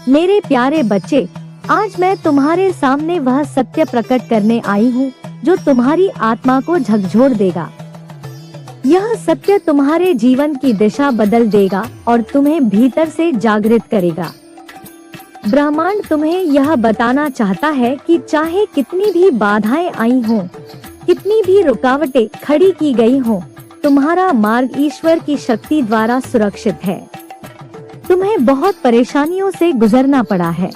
मेरे प्यारे बच्चे, आज मैं तुम्हारे सामने वह सत्य प्रकट करने आई हूँ जो तुम्हारी आत्मा को झकझोर देगा। यह सत्य तुम्हारे जीवन की दिशा बदल देगा और तुम्हें भीतर से जागृत करेगा। ब्रह्मांड तुम्हें यह बताना चाहता है कि चाहे कितनी भी बाधाएं आई हों, कितनी भी रुकावटें खड़ी की गई हों, तुम्हारा मार्ग ईश्वर की शक्ति द्वारा सुरक्षित है। तुम्हें बहुत परेशानियों से गुजरना पड़ा है।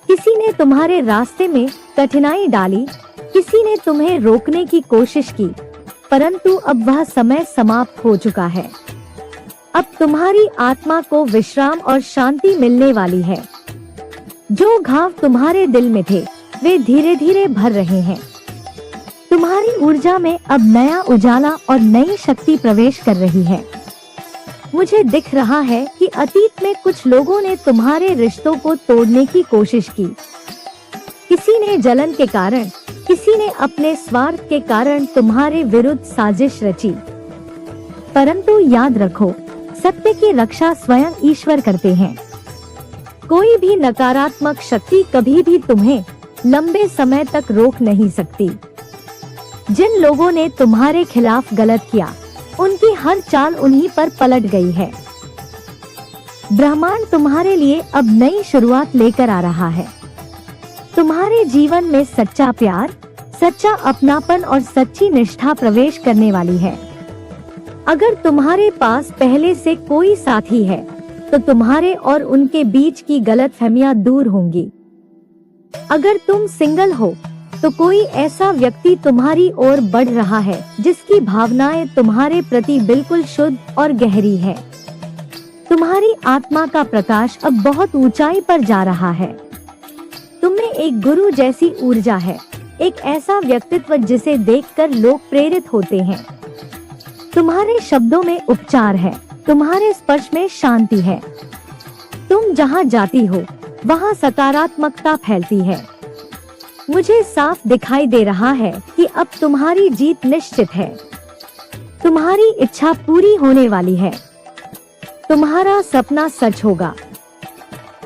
किसी ने तुम्हारे रास्ते में कठिनाई डाली, किसी ने तुम्हें रोकने की कोशिश की, परंतु अब वह समय समाप्त हो चुका है। अब तुम्हारी आत्मा को विश्राम और शांति मिलने वाली है। जो घाव तुम्हारे दिल में थे, वे धीरे धीरे भर रहे हैं। तुम्हारी ऊर्जा में अब नया उजाला और नई शक्ति प्रवेश कर रही है। मुझे दिख रहा है कि अतीत में कुछ लोगों ने तुम्हारे रिश्तों को तोड़ने की कोशिश की। किसी ने जलन के कारण, किसी ने अपने स्वार्थ के कारण तुम्हारे विरुद्ध साजिश रची। परंतु याद रखो, सत्य की रक्षा स्वयं ईश्वर करते हैं। कोई भी नकारात्मक शक्ति कभी भी तुम्हें लंबे समय तक रोक नहीं सकती। जिन लोगों ने तुम्हारे खिलाफ गलत किया, उनकी हर चाल उन्हीं पर पलट गई है। ब्रह्मांड तुम्हारे लिए अब नई शुरुआत लेकर आ रहा है। तुम्हारे जीवन में सच्चा प्यार, सच्चा अपनापन और सच्ची निष्ठा प्रवेश करने वाली है। अगर तुम्हारे पास पहले से कोई साथी है, तो तुम्हारे और उनके बीच की गलतफहमियां दूर होंगी। अगर तुम सिंगल हो, तो कोई ऐसा व्यक्ति तुम्हारी ओर बढ़ रहा है जिसकी भावनाएं तुम्हारे प्रति बिल्कुल शुद्ध और गहरी है। तुम्हारी आत्मा का प्रकाश अब बहुत ऊंचाई पर जा रहा है। तुम्हें एक गुरु जैसी ऊर्जा है, एक ऐसा व्यक्तित्व जिसे देखकर लोग प्रेरित होते हैं। तुम्हारे शब्दों में उपचार है, तुम्हारे स्पर्श में शांति है। तुम जहाँ जाती हो, वहाँ सकारात्मकता फैलती है। मुझे साफ दिखाई दे रहा है कि अब तुम्हारी जीत निश्चित है। तुम्हारी इच्छा पूरी होने वाली है। तुम्हारा सपना सच होगा।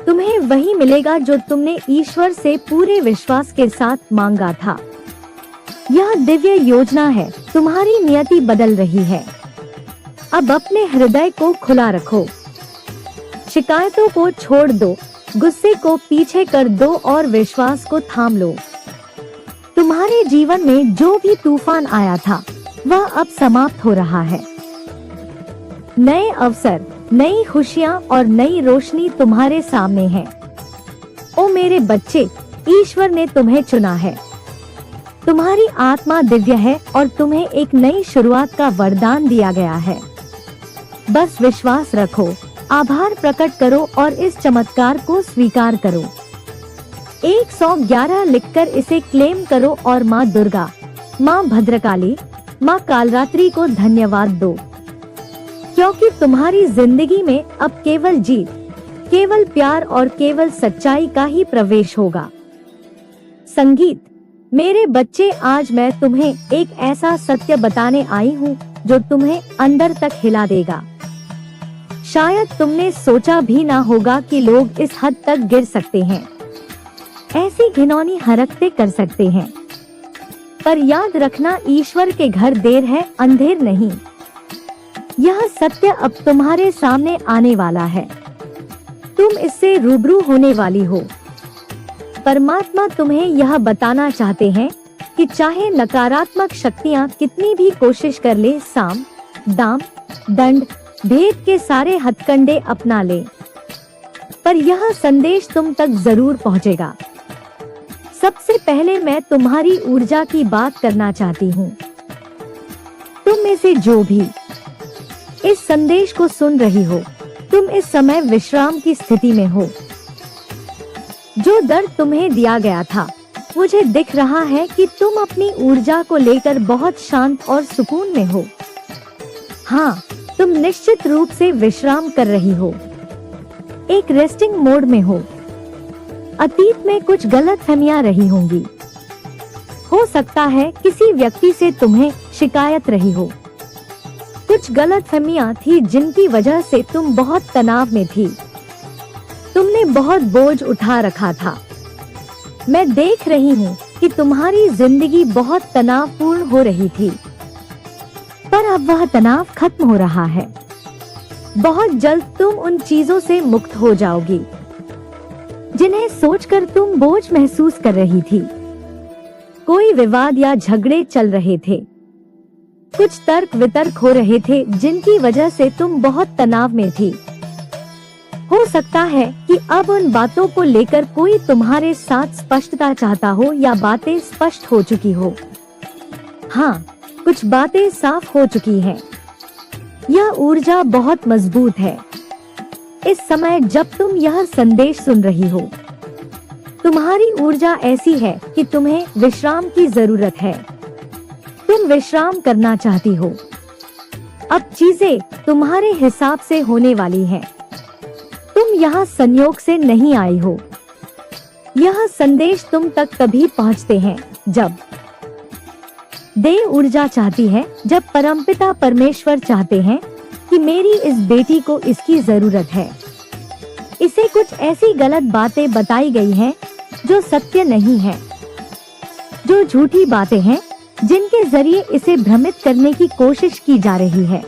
तुम्हें वही मिलेगा जो तुमने ईश्वर से पूरे विश्वास के साथ मांगा था। यह दिव्य योजना है। तुम्हारी नियति बदल रही है। अब अपने हृदय को खुला रखो। शिकायतों को छोड़ दो, गुस्से को पीछे कर दो और विश्वास को थाम लो। तुम्हारे जीवन में जो भी तूफान आया था, वह अब समाप्त हो रहा है। नए अवसर, नई खुशियाँ और नई रोशनी तुम्हारे सामने है। ओ मेरे बच्चे, ईश्वर ने तुम्हें चुना है। तुम्हारी आत्मा दिव्य है और तुम्हें एक नई शुरुआत का वरदान दिया गया है। बस विश्वास रखो, आभार प्रकट करो और इस चमत्कार को स्वीकार करो। 111 लिखकर इसे क्लेम करो और माँ दुर्गा, माँ भद्रकाली, माँ कालरात्रि को धन्यवाद दो, क्योंकि तुम्हारी जिंदगी में अब केवल जीत, केवल प्यार और केवल सच्चाई का ही प्रवेश होगा। संगीत। मेरे बच्चे, आज मैं तुम्हें एक ऐसा सत्य बताने आई हूँ जो तुम्हें अंदर तक हिला देगा। शायद तुमने सोचा भी ना होगा कि लोग इस हद तक गिर सकते हैं, ऐसी घिनौनी हरकतें कर सकते हैं। पर याद रखना, ईश्वर के घर देर है, अंधेर नहीं। यह सत्य अब तुम्हारे सामने आने वाला है। तुम इससे रूबरू होने वाली हो। परमात्मा तुम्हें यह बताना चाहते हैं कि चाहे नकारात्मक शक्तियाँ कितनी भी कोशिश कर ले, साम, दाम, दंड, भेद के सारे हथकंडे अपना ले, पर यह संदेश तुम तक जरूर पहुंचेगा। सबसे पहले मैं तुम्हारी ऊर्जा की बात करना चाहती हूँ। तुम में से जो भी इस संदेश को सुन रही हो, तुम इस समय विश्राम की स्थिति में हो। जो दर्द तुम्हें दिया गया था, मुझे दिख रहा है कि तुम अपनी ऊर्जा को लेकर बहुत शांत और सुकून में हो। हाँ, तुम निश्चित रूप से विश्राम कर रही हो, एक रेस्टिंग मोड में हो। अतीत में कुछ गलतफहमियां रही होंगी। हो सकता है किसी व्यक्ति से तुम्हें शिकायत रही हो। कुछ गलतफहमियां थी जिनकी वजह से तुम बहुत तनाव में थी। तुमने बहुत बोझ उठा रखा था। मैं देख रही हूँ कि तुम्हारी जिंदगी बहुत तनावपूर्ण हो रही थी, पर अब वह तनाव खत्म हो रहा है। बहुत जल्द तुम उन चीजों से मुक्त हो जाओगी जिन्हें सोचकर तुम बोझ महसूस कर रही थी। कोई विवाद या झगड़े चल रहे थे, कुछ तर्क वितर्क हो रहे थे जिनकी वजह से तुम बहुत तनाव में थी। हो सकता है कि अब उन बातों को लेकर कोई तुम्हारे साथ स्पष्टता चाहता हो या बातें स्पष्ट हो चुकी हो। हाँ, कुछ बातें साफ हो चुकी हैं। यह ऊर्जा बहुत मजबूत है। इस समय जब तुम यह संदेश सुन रही हो, तुम्हारी ऊर्जा ऐसी है कि तुम्हें विश्राम की जरूरत है। तुम विश्राम करना चाहती हो। अब चीजें तुम्हारे हिसाब से होने वाली हैं। तुम यहाँ संयोग से नहीं आई हो। यह संदेश तुम तक तभी पहुँचते हैं जब देव ऊर्जा चाहती है, जब परमपिता परमेश्वर चाहते हैं कि मेरी इस बेटी को इसकी जरूरत है। इसे कुछ ऐसी गलत बातें बताई गई हैं जो सत्य नहीं है, जो झूठी बातें हैं जिनके जरिए इसे भ्रमित करने की कोशिश की जा रही है।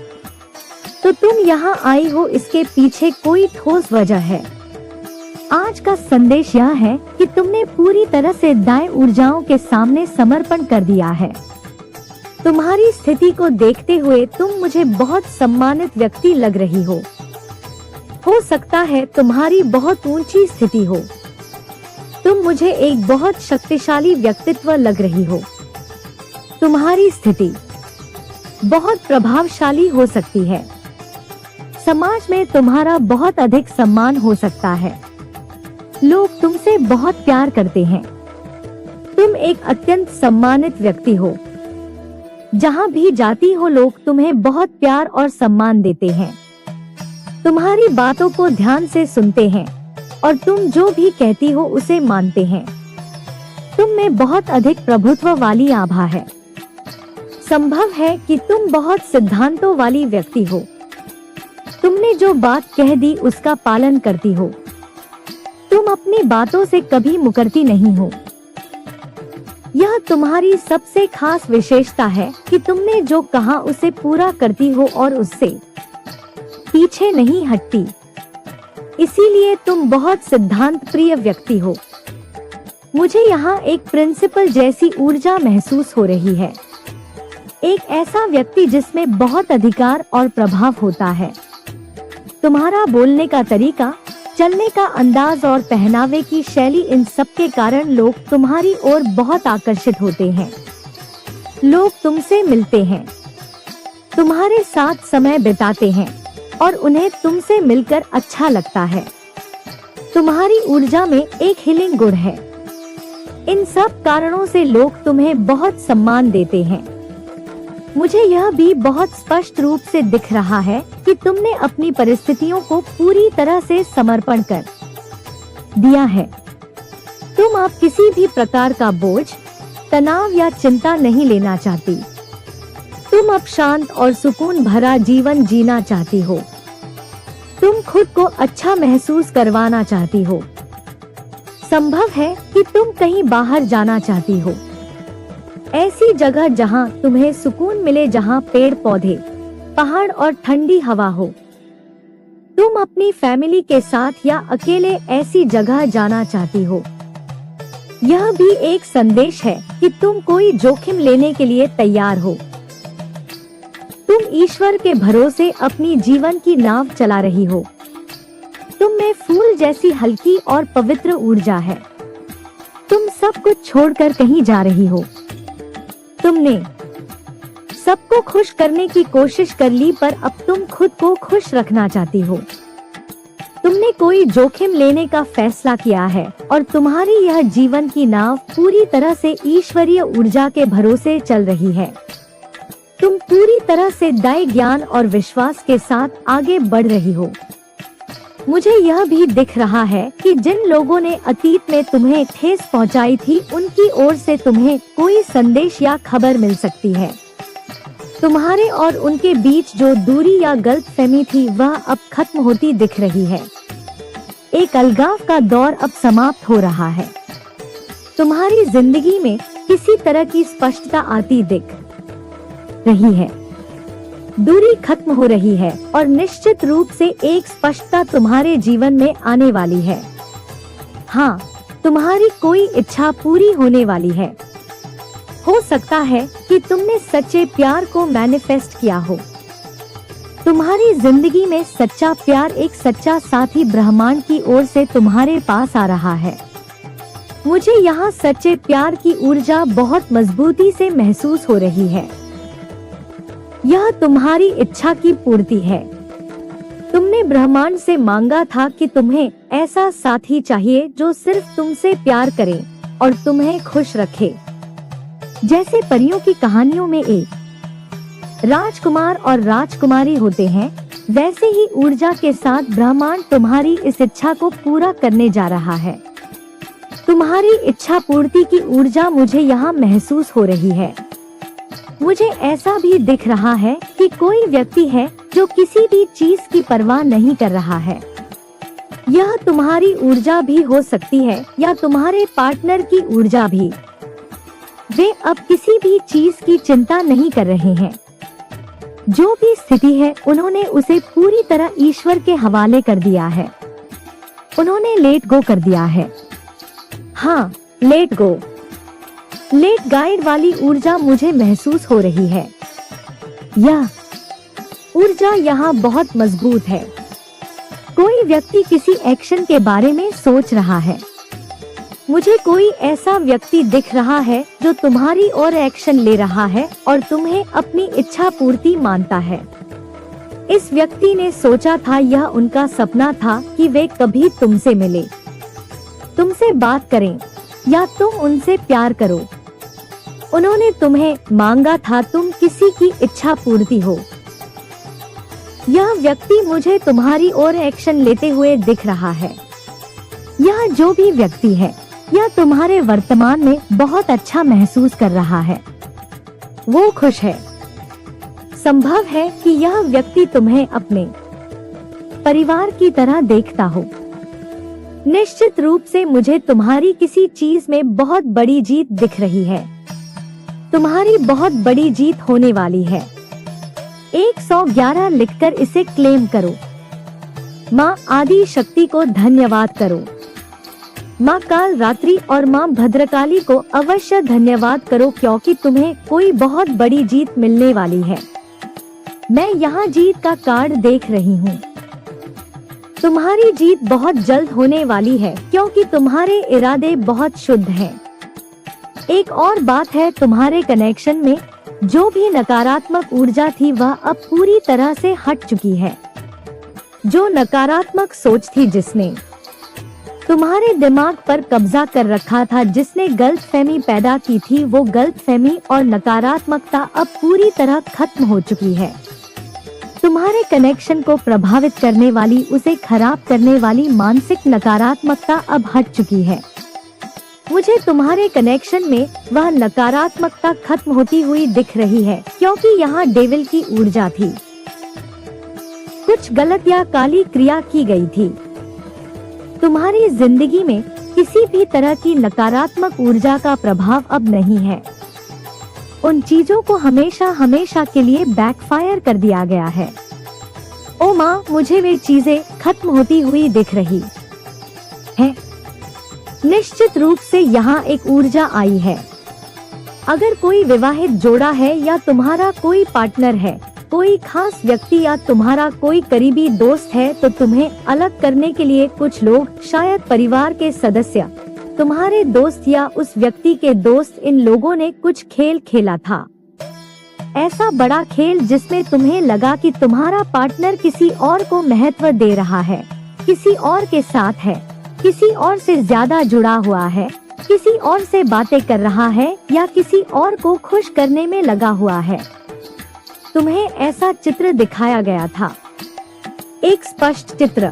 तो तुम यहाँ आई हो, इसके पीछे कोई ठोस वजह है। आज का संदेश यह है कि तुमने पूरी तरह से दाएं ऊर्जाओं के सामने समर्पण कर दिया है। तुम्हारी स्थिति को देखते हुए तुम मुझे बहुत सम्मानित व्यक्ति लग रही हो। सकता है तुम्हारी बहुत ऊंची स्थिति हो। तुम मुझे एक बहुत शक्तिशाली व्यक्तित्व लग रही हो। तुम्हारी स्थिति बहुत प्रभावशाली हो सकती है। समाज में तुम्हारा बहुत अधिक सम्मान हो सकता है। लोग तुमसे बहुत प्यार करते हैं। तुम एक अत्यंत सम्मानित व्यक्ति हो। जहाँ भी जाती हो लोग तुम्हें बहुत प्यार और सम्मान देते हैं। तुम्हारी बातों को ध्यान से सुनते हैं और तुम जो भी कहती हो उसे मानते हैं। तुम में बहुत अधिक प्रभुत्व वाली आभा है। संभव है कि तुम बहुत सिद्धांतों वाली व्यक्ति हो। तुमने जो बात कह दी उसका पालन करती हो। तुम अपनी बातों से कभी मुकरती नहीं हो। यह तुम्हारी सबसे खास विशेषता है कि तुमने जो कहा उसे पूरा करती हो और उससे पीछे नहीं हटती। इसीलिए तुम बहुत सिद्धांत प्रिय व्यक्ति हो। मुझे यहाँ एक प्रिंसिपल जैसी ऊर्जा महसूस हो रही है। एक ऐसा व्यक्ति जिसमें बहुत अधिकार और प्रभाव होता है। तुम्हारा बोलने का तरीका, चलने का अंदाज और पहनावे की शैली, इन सब के कारण लोग तुम्हारी ओर बहुत आकर्षित होते हैं। लोग तुमसे मिलते हैं, तुम्हारे साथ समय बिताते हैं और उन्हें तुमसे मिलकर अच्छा लगता है। तुम्हारी ऊर्जा में एक हीलिंग गुण है। इन सब कारणों से लोग तुम्हें बहुत सम्मान देते हैं। मुझे यह भी बहुत स्पष्ट रूप से दिख रहा है कि तुमने अपनी परिस्थितियों को पूरी तरह से समर्पण कर दिया है। तुम अब किसी भी प्रकार का बोझ, तनाव या चिंता नहीं लेना चाहती। तुम अब शांत और सुकून भरा जीवन जीना चाहती हो। तुम खुद को अच्छा महसूस करवाना चाहती हो। संभव है कि तुम कहीं बाहर जाना चाहती हो, ऐसी जगह जहां तुम्हें सुकून मिले, जहां पेड़ पौधे, पहाड़ और ठंडी हवा हो। तुम अपनी फैमिली के साथ या अकेले ऐसी जगह जाना चाहती हो। यह भी एक संदेश है कि तुम कोई जोखिम लेने के लिए तैयार हो। तुम ईश्वर के भरोसे अपनी जीवन की नाव चला रही हो। तुम में फूल जैसी हल्की और पवित्र ऊर्जा है। तुम सब कुछ छोड़कर कहीं जा रही हो। तुमने सबको खुश करने की कोशिश कर ली, पर अब तुम खुद को खुश रखना चाहती हो। तुमने कोई जोखिम लेने का फैसला किया है और तुम्हारी यह जीवन की नाव पूरी तरह से ईश्वरीय ऊर्जा के भरोसे चल रही है। तुम पूरी तरह से दैवी ज्ञान और विश्वास के साथ आगे बढ़ रही हो। मुझे यह भी दिख रहा है कि जिन लोगों ने अतीत में तुम्हें ठेस पहुंचाई थी, उनकी ओर से तुम्हें कोई संदेश या खबर मिल सकती है। तुम्हारे और उनके बीच जो दूरी या गलतफहमी थी, वह अब खत्म होती दिख रही है। एक अलगाव का दौर अब समाप्त हो रहा है। तुम्हारी जिंदगी में किसी तरह की स्पष्टता आती दिख रही है, दूरी खत्म हो रही है और निश्चित रूप से एक स्पष्टता तुम्हारे जीवन में आने वाली है। हाँ, तुम्हारी कोई इच्छा पूरी होने वाली है। हो सकता है कि तुमने सच्चे प्यार को मैनिफेस्ट किया हो। तुम्हारी जिंदगी में सच्चा प्यार एक सच्चा साथी ब्रह्मांड की ओर से तुम्हारे पास आ रहा है। मुझे यहाँ सच्चे प्यार की ऊर्जा बहुत मजबूती से महसूस हो रही है। यह तुम्हारी इच्छा की पूर्ति है। तुमने ब्रह्मांड से मांगा था कि तुम्हें ऐसा साथी चाहिए जो सिर्फ तुमसे प्यार करे और तुम्हें खुश रखे। जैसे परियों की कहानियों में एक राजकुमार और राजकुमारी होते हैं, वैसे ही ऊर्जा के साथ ब्रह्मांड तुम्हारी इस इच्छा को पूरा करने जा रहा है। तुम्हारी इच्छा पूर्ति की ऊर्जा मुझे यहाँ महसूस हो रही है। मुझे ऐसा भी दिख रहा है कि कोई व्यक्ति है जो किसी भी चीज की परवाह नहीं कर रहा है। यह तुम्हारी ऊर्जा भी हो सकती है या तुम्हारे पार्टनर की ऊर्जा भी। वे अब किसी भी चीज की चिंता नहीं कर रहे हैं। जो भी स्थिति है उन्होंने उसे पूरी तरह ईश्वर के हवाले कर दिया है। उन्होंने लेट गो कर दिया है। हाँ, लेट गो, लेट गाइड वाली ऊर्जा मुझे महसूस हो रही है। यह ऊर्जा यहाँ बहुत मजबूत है। कोई व्यक्ति किसी एक्शन के बारे में सोच रहा है। मुझे कोई ऐसा व्यक्ति दिख रहा है जो तुम्हारी ओर एक्शन ले रहा है और तुम्हें अपनी इच्छा पूर्ति मानता है। इस व्यक्ति ने सोचा था, यह उनका सपना था कि वे कभी तुमसे मिले, तुमसे बात करें या तुम उनसे प्यार करो। उन्होंने तुम्हें मांगा था, तुम किसी की इच्छा पूर्ति हो। यह व्यक्ति मुझे तुम्हारी ओर एक्शन लेते हुए दिख रहा है। यह जो भी व्यक्ति है, यह तुम्हारे वर्तमान में बहुत अच्छा महसूस कर रहा है। वो खुश है। संभव है कि यह व्यक्ति तुम्हें अपने परिवार की तरह देखता हो। निश्चित रूप से मुझे तुम्हारी किसी चीज में बहुत बड़ी जीत दिख रही है। तुम्हारी बहुत बड़ी जीत होने वाली है। 111 लिखकर इसे क्लेम करो। माँ आदि शक्ति को धन्यवाद करो। माँ काल रात्रि और माँ भद्रकाली को अवश्य धन्यवाद करो, क्योंकि तुम्हें कोई बहुत बड़ी जीत मिलने वाली है। मैं यहाँ जीत का कार्ड देख रही हूँ। तुम्हारी जीत बहुत जल्द होने वाली है, क्योंकि तुम्हारे इरादे बहुत शुद्ध हैं। एक और बात है, तुम्हारे कनेक्शन में जो भी नकारात्मक ऊर्जा थी वह अब पूरी तरह से हट चुकी है। जो नकारात्मक सोच थी जिसने तुम्हारे दिमाग पर कब्जा कर रखा था, जिसने गलतफहमी पैदा की थी, वो गलतफहमी और नकारात्मकता अब पूरी तरह खत्म हो चुकी है। तुम्हारे कनेक्शन को प्रभावित करने वाली, उसे खराब करने वाली मानसिक नकारात्मकता अब हट चुकी है। मुझे तुम्हारे कनेक्शन में वह नकारात्मकता खत्म होती हुई दिख रही है, क्योंकि यहाँ डेविल की ऊर्जा थी। कुछ गलत या काली क्रिया की गई थी। तुम्हारी जिंदगी में किसी भी तरह की नकारात्मक ऊर्जा का प्रभाव अब नहीं है। उन चीजों को हमेशा हमेशा के लिए बैकफायर कर दिया गया है। ओ माँ, मुझे वे चीजें खत्म होती हुई दिख रही है। निश्चित रूप से यहाँ एक ऊर्जा आई है। अगर कोई विवाहित जोड़ा है या तुम्हारा कोई पार्टनर है, कोई खास व्यक्ति या तुम्हारा कोई करीबी दोस्त है, तो तुम्हें अलग करने के लिए कुछ लोग, शायद परिवार के सदस्य, तुम्हारे दोस्त या उस व्यक्ति के दोस्त, इन लोगों ने कुछ खेल खेला था। ऐसा बड़ा खेल जिसमें तुम्हें लगा कि तुम्हारा पार्टनर किसी और को महत्व दे रहा है, किसी और के साथ है, किसी और से ज्यादा जुड़ा हुआ है, किसी और से बातें कर रहा है या किसी और को खुश करने में लगा हुआ है। तुम्हें ऐसा चित्र दिखाया गया था, एक स्पष्ट चित्र।